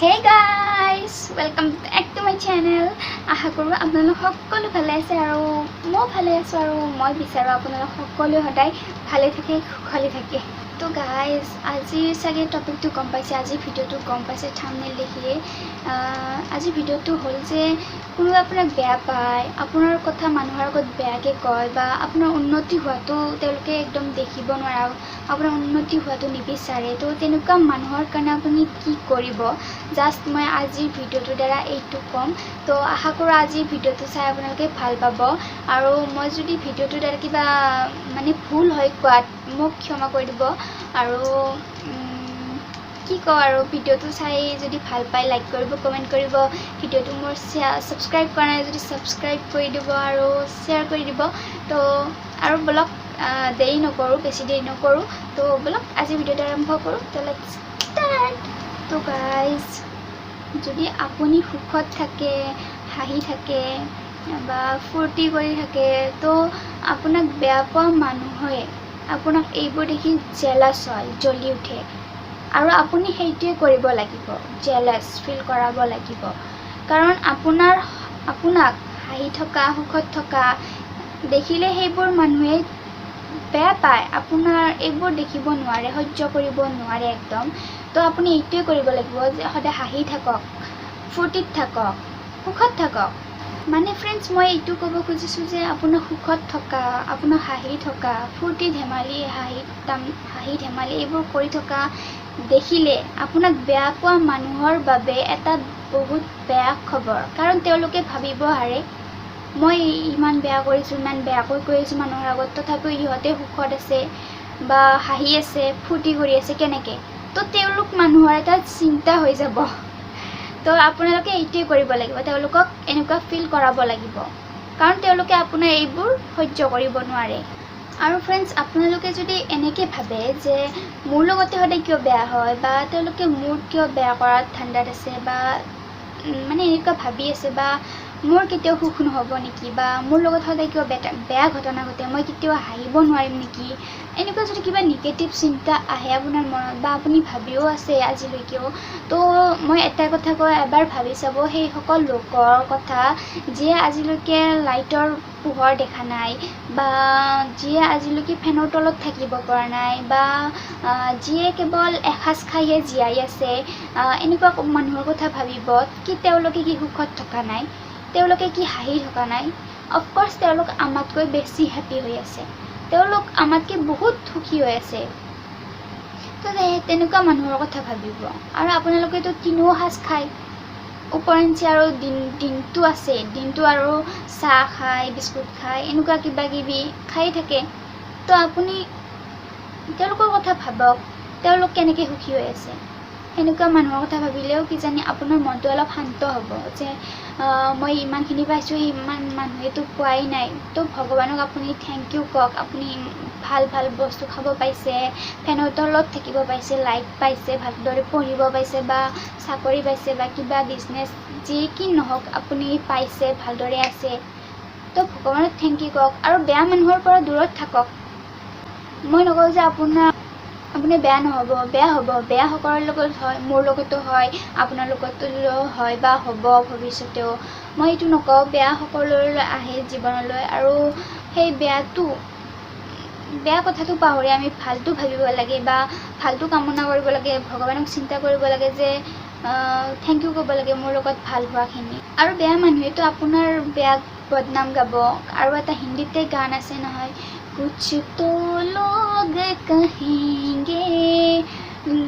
Hey guys, welcome back to my channel. আশা কৰোঁ আপোনালোক সকলো ভালে আছে আৰু মই ভালে আছোঁ আৰু মই বিচাৰোঁ আপোনালোক সকলো সদায় ভালে থাকে সুখী থাকে। তো গাইজ আজি চাগে টপিকটো গম পাইছে, আজি ভিডিঅ'টো গম পাইছে থাম্বনেইল দেখিয়ে। আজি ভিডিঅ'টো হ'ল যে কোনোবা আপোনাক বেয়া পায়, আপোনাৰ কথা মানুহৰ আগত বেয়াকৈ কয় বা আপোনাৰ উন্নতি হোৱাটো তেওঁলোকে একদম দেখিব নোৱাৰে, আপোনাৰ উন্নতি হোৱাটো নিবিচাৰে। তো তেনেকুৱা মানুহৰ কাৰণে আপুনি কি কৰিব, জাষ্ট মই আজিৰ ভিডিঅ'টোৰ দ্বাৰা এইটো ক'ম। তো আশা কৰোঁ আজিৰ ভিডিঅ'টো চাই আপোনালোকে ভাল পাব আৰু মই যদি ভিডিঅ'টোৰ দ্বাৰা কিবা ভুল হয় কোৱাত মোক ক্ষমা কৰি দিব আৰু কি কওঁ আৰু ভিডিঅ'টো চাই যদি ভাল পায় লাইক কৰিব, কমেণ্ট কৰিব। ভিডিঅ'টো মোৰ ছাবস্ক্ৰাইব কৰা নাই যদি ছাবস্ক্ৰাইব কৰি দিব আৰু শ্বেয়াৰ কৰি দিব। তো আৰু ব্লগ দেৰি নকৰোঁ, বেছি দেৰি নকৰোঁ। তো ব্লগ আজি ভিডিঅ'টো আৰম্ভ কৰোঁ। তো লেটছ ষ্টাৰ্ট। তো গাইজ, যদি আপুনি সুখত থাকে, হাঁহি থাকে বা ফূৰ্তি কৰি থাকে, তো আপোনাক বেয়া পোৱা মানুহে আপোনাক এইবোৰ দেখি জেলাছ হয়, জ্বলি উঠে আৰু আপুনি সেইটোৱে কৰিব লাগিব, জেলাছ ফিল কৰাব লাগিব। কাৰণ আপোনাক হাঁহি থকা, সুখত থকা দেখিলে সেইবোৰ মানুহে বেয়া পায়, আপোনাৰ এইবোৰ দেখিব নোৱাৰে, সহ্য কৰিব নোৱাৰে একদম। তো আপুনি এইটোৱে কৰিব লাগিব যে সদায় হাঁহি থাকক, ফূৰ্তিত থাকক, সুখত থাকক। ফ্ৰেণ্ডছ, মই এইটো ক'ব খুজিছোঁ যে আপোনাৰ সুখত থকা, আপোনাৰ হাঁহি থকা, ফূৰ্তি ধেমালি, হাঁহি ধেমালি এইবোৰ কৰি থকা দেখিলে আপোনাক বেয়া পোৱা মানুহৰ বাবে এটা বহুত বেয়া খবৰ। কাৰণ তেওঁলোকে ভাবিব হাৰে মই ইমান বেয়া কৰিছোঁ, ইমান বেয়াকৈ কৈ আছোঁ মানুহৰ আগত, তথাপিও ইহঁতে সুখত আছে বা হাঁহি আছে, ফূৰ্তি কৰি আছে কেনেকৈ। তো তেওঁলোক মানুহৰ এটা চিন্তা হৈ যাব। তো আপোনালোকে এইটোৱে কৰিব লাগিব, তেওঁলোকক এনেকুৱা ফিল কৰাব লাগিব, কাৰণ তেওঁলোকে আপোনাৰ এইবোৰ সহ্য কৰিব নোৱাৰে। আৰু ফ্ৰেণ্ডছ, আপোনালোকে যদি এনেকৈ ভাবে যে মোৰ লগতে সদায় কিয় বেয়া হয় বা তেওঁলোকে মোৰ কিয় বেয়া কৰাত ধান্দাত আছে বা এনেকুৱা ভাবি আছে বা মোৰ কেতিয়াও সুখ নহ'ব নেকি বা মোৰ লগত সদায় কিয় বেয়া ঘটনা ঘটে, মই কেতিয়াও হাঁহিব নোৱাৰিম নেকি, এনেকুৱা যদি কিবা নিগেটিভ চিন্তা আহে আপোনাৰ মনত বা আপুনি ভাবিও আছে আজিলৈকেও, তো মই এটা কথা কওঁ, এবাৰ ভাবি চাব সেইসকল লোকৰ কথা যিয়ে আজিলৈকে লাইটৰ পোহৰ দেখা নাই বা যিয়ে আজিলৈকে ফেনৰ তলত থাকিব পৰা নাই বা যিয়ে কেৱল এসাঁজ খাইহে জীয়াই আছে, এনেকুৱা মানুহৰ কথা ভাবিব কি তেওঁলোকে কি সুখত থকা নাই, তেওঁলোকে কি হাঁহি থকা নাই। অফক'ৰ্ছ তেওঁলোক আমাতকৈ বেছি হেপ্পী হৈ আছে, তেওঁলোক আমাতকৈ বহুত সুখী হৈ আছে। তো তেনেকুৱা মানুহৰ কথা ভাবিব। আৰু আপোনালোকেতো তিনিও সাঁজ খায়, ওপৰঞ্চি আৰু দিনটো আছে, দিনটো আৰু চাহ খায়, বিস্কুট খায়, এনেকুৱা কিবা কিবি খাই থাকে। তো আপুনি তেওঁলোকৰ কথা ভাবক, তেওঁলোক কেনেকৈ সুখী হৈ আছে। সেনেকুৱা মানুহৰ কথা ভাবিলেও কিজানি আপোনাৰ মনটো অলপ শান্ত হ'ব যে মই ইমানখিনি পাইছোঁ, ইমান মানুহেতো পোৱাই নাই। তো ভগৱানক আপুনি থেংক ইউ কওক, আপুনি ভাল ভাল বস্তু খাব পাইছে, ফেনৰ তলত থাকিব পাইছে, লাইট পাইছে, ভালদৰে পঢ়িব পাইছে বা চাকৰি পাইছে বা কিবা বিজনেছ যি কি নহওক আপুনি পাইছে, ভালদৰে আছে। তো ভগৱানক থেংক ইউ কওক আৰু বেয়া মানুহৰ পৰা দূৰত থাকক। মই নকওঁ যে আপুনি বেয়া নহ'ব, বেয়া হ'ব, বেয়া সকলৰ লগত হয়, মোৰ লগতো হয়, আপোনাৰ লগতো হয় বা হ'ব ভৱিষ্যতেও। মই এইটো নকওঁ, বেয়া সকলোলৈ আহে জীৱনলৈ আৰু সেই বেয়া কথাটো পাহৰি আমি ভালটো ভাবিব লাগে বা ভালটো কামনা কৰিব লাগে, ভগৱানক চিন্তা কৰিব লাগে যে থেংক ইউ ক'ব লাগে মোৰ লগত ভাল হোৱাখিনি। আৰু বেয়া মানুহেতো আপোনাৰ বেয়া বদনাম গাব। আৰু এটা হিন্দীতে গান আছে নহয়, कुछ तो लोग कहेंगे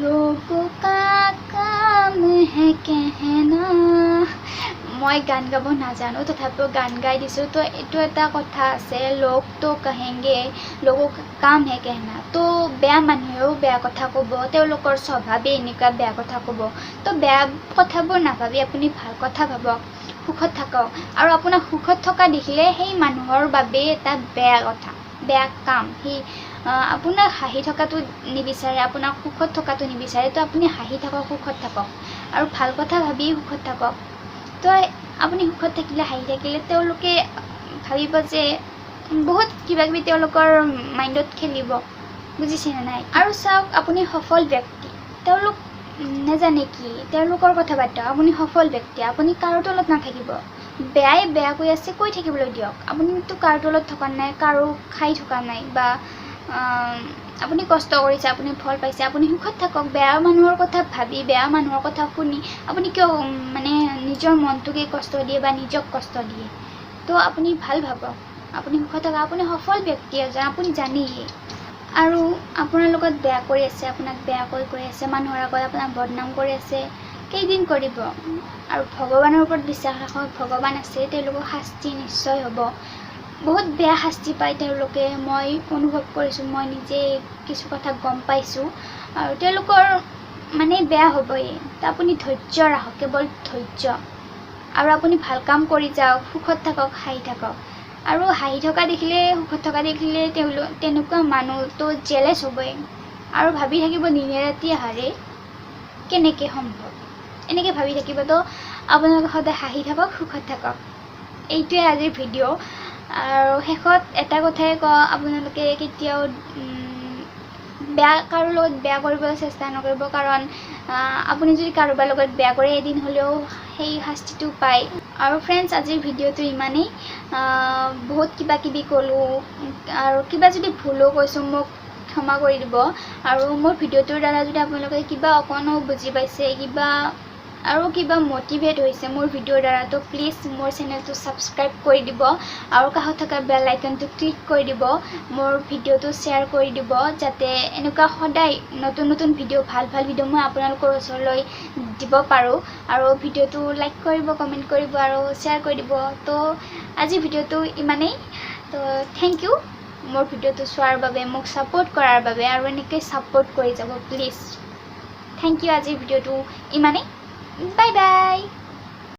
लोगों का काम है कहना। মই গান গাব নাজানো, তথাপিও গান গাই দিছোঁ। তো এইটো এটা কথা আছে, লোক তো কহেংগে লোগোं का काम है कहना। তো বেয়া মানুহেও বেয়া কথা ক'ব, তেওঁলোকৰ স্বভাৱেই এনেকুৱা বেয়া কথা ক'ব। তো বেয়া কথাবোৰ নাভাবি আপুনি ভাল কথা ভাবক, সুখত থাকক। আৰু আপোনাক সুখত থকা দেখিলে সেই মানুহৰ বাবেই এটা বেয়া কথা, বেয়া কাম। সি আপোনাক হাঁহি থকাটো নিবিচাৰে, আপোনাক সুখত থকাটো নিবিচাৰে। তো আপুনি হাঁহি থাকক, সুখত থাকক আৰু ভাল কথা ভাবি সুখত থাকক। তো আপুনি সুখত থাকিলে, হাঁহি থাকিলে তেওঁলোকে ভাবিব যে বহুত কিবাকিবি তেওঁলোকৰ মাইণ্ডত খেলিব, বুজিছেনে নাই। আৰু চাওক, আপুনি সফল ব্যক্তি, তেওঁলোক নাজানে কি তেওঁলোকৰ কথা বাদ দিয়ক আপুনি সফল ব্যক্তি আপুনি কাৰো তলত নাথাকিব বেয়াই বেয়া কৈ আছে কৈ থাকিবলৈ দিয়ক আপুনিতো কাৰো তলত থকা নাই কাৰো খাই থকা নাই বা আপুনি কষ্ট কৰিছে আপুনি ফল পাইছে আপুনি সুখত থাকক বেয়া মানুহৰ কথা ভাবি বেয়া মানুহৰ কথা শুনি আপুনি কিয় মানে নিজৰ মনটোকে কষ্ট দিয়ে বা নিজক কষ্ট দিয়ে তো আপুনি ভাল ভাবক আপুনি সুখত থাকক আপুনি সফল ব্যক্তি এজন আপুনি জানেই আৰু আপোনাৰ লগত বেয়া কৰি আছে আপোনাক বেয়াকৈ কৈ আছে মানুহৰ আগত আপোনাক বদনাম কৰি আছে কেইদিন কৰিব আৰু ভগৱানৰ ওপৰত বিশ্বাস ৰাখক ভগৱান আছে তেওঁলোকৰ শাস্তি নিশ্চয় হ'ব বহুত বেয়া শাস্তি পায় তেওঁলোকে মই অনুভৱ কৰিছোঁ মই নিজে কিছু কথা গম পাইছোঁ আৰু তেওঁলোকৰ মানে বেয়া হ'বই আপুনি ধৈৰ্য ৰাখক কেৱল ধৈৰ্য আৰু আপুনি ভাল কাম কৰি যাওক সুখত থাকক হাঁহি থাকক আৰু হাঁহি থকা দেখিলে সুখত থকা দেখিলে তেনেকুৱা মানুহটো জেলেছ হ'বই আৰু ভাবি থাকিব দিনে ৰাতি হাৰে কেনেকৈ সম্ভৱ এনেকৈ ভাবি থাকিব তো আপোনালোকে সদায় হাঁহি থাকক সুখত থাকক এইটোৱে আজিৰ ভিডিঅ' আৰু শেষত এটা কথাই কওঁ আপোনালোকে কেতিয়াও বেয়া কাৰো লগত বেয়া কৰিবলৈ চেষ্টা নকৰিব কাৰণ আপুনি যদি কাৰোবাৰ লগত বেয়া কৰে এদিন হ'লেও সেই শাস্তিটো পায় আৰু ফ্ৰেণ্ডছ আজিৰ ভিডিঅ'টো ইমানেই বহুত কিবা কিবি ক'লোঁ আৰু কিবা যদি ভুলো কৈছোঁ মোক ক্ষমা কৰি দিব আৰু মোৰ ভিডিঅ'টোৰ দ্বাৰা যদি আপোনালোকে কিবা অকণো বুজি পাইছে কিবা মটিভেট হৈছে মোৰ ভিডিঅ'ৰ দ্বাৰা তো প্লিজ মোৰ চেনেলটো ছাবস্ক্ৰাইব কৰি দিব আৰু কাষত থকা বেল আইকনটো ক্লিক কৰি দিব মোৰ ভিডিঅ'টো শ্বেয়াৰ কৰি দিব যাতে এনেকুৱা সদায় নতুন নতুন ভিডিঅ' ভাল ভাল ভিডিঅ' মই আপোনালোকৰ ওচৰলৈ দিব পাৰোঁ আৰু ভিডিঅ'টো লাইক কৰিব কমেণ্ট কৰিব আৰু শ্বেয়াৰ কৰি দিব তো আজিৰ ভিডিঅ'টো ইমানেই তো থেংক ইউ মোৰ ভিডিঅ'টো চোৱাৰ বাবে মোক ছাপোৰ্ট কৰাৰ বাবে আৰু এনেকৈ ছাপোৰ্ট কৰি যাব প্লিজ থেংক ইউ আজিৰ ভিডিঅ'টো ইমানেই বাই বাই